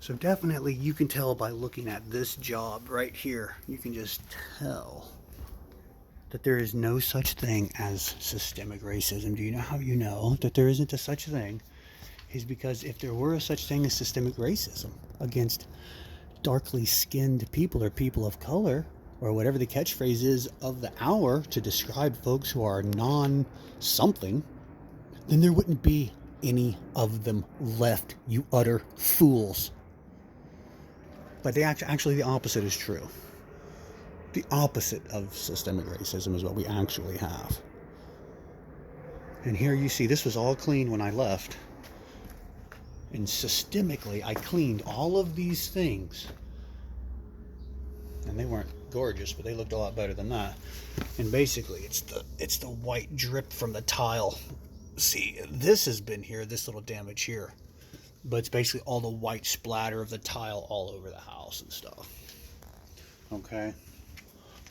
So definitely you can tell by looking at this job right here, you can just tell that there is no such thing as systemic racism. Do you know how you know that there isn't a such thing? Is because if there were a such thing as systemic racism against darkly skinned people or people of color, or whatever the catchphrase is of the hour to describe folks who are non something, then there wouldn't be any of them left, you utter fools. But actually, the opposite is true. The opposite of systemic racism is what we actually have. And here you see this was all clean when I left. And systemically, I cleaned all of these things. And they weren't gorgeous, but they looked a lot better than that. And basically, it's the white drip from the tile. See, this has been here, this little damage here. But it's basically all the white splatter of the tile all over the house and stuff. Okay.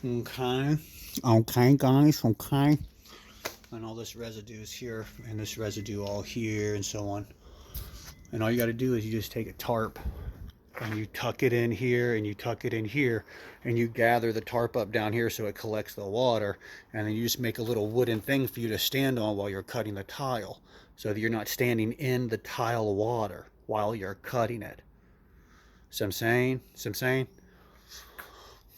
Okay, guys, okay. And all this residue is here, and this residue all here, and so on. And all you got to do is you just take a tarp, and you tuck it in here, and you tuck it in here, and you gather the tarp up down here so it collects the water, and then you just make a little wooden thing for you to stand on while you're cutting the tile, so that you're not standing in the tile water while you're cutting it. See what I'm saying? See what I'm saying?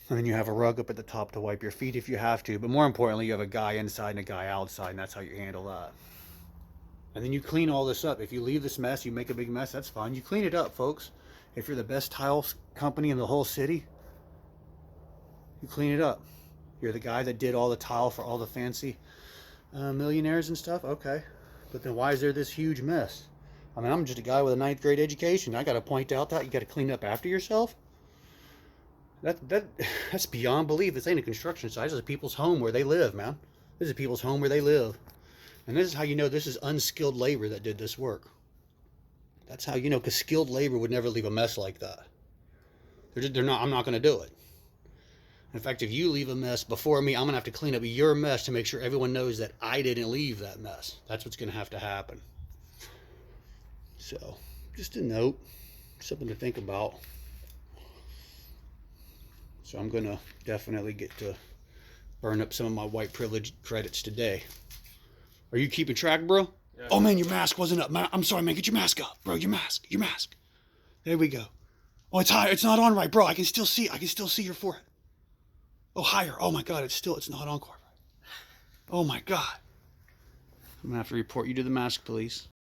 And then you have a rug up at the top to wipe your feet if you have to. But more importantly, you have a guy inside and a guy outside, and that's how you handle that. And then you clean all this up. If you leave this mess, you make a big mess, that's fine. You clean it up, folks. If you're the best tile company in the whole city, you clean it up. You're the guy that did all the tile for all the fancy millionaires and stuff? Okay. But then why is there this huge mess? I mean, I'm just a guy with a 9th grade education. I got to point out that you got to clean up after yourself? That's beyond belief. This ain't a construction site. This is a people's home where they live, man. This is people's home where they live. And this is how you know this is unskilled labor that did this work. That's how you know, because skilled labor would never leave a mess like that. They're not. I'm not going to do it. In fact, if you leave a mess before me, I'm going to have to clean up your mess to make sure everyone knows that I didn't leave that mess. That's what's going to have to happen. So, just a note, something to think about. So I'm going to definitely get to burn up some of my white privilege credits today. Are you keeping track, bro? Yeah. Oh, man, your mask wasn't up. I'm sorry, man. Get your mask up, bro. Your mask. There we go. Oh, it's higher. It's not on right, bro. I can still see your forehead. Oh, higher. Oh, my God. It's not on quite right. Oh, my God. I'm going to have to report you to the mask police.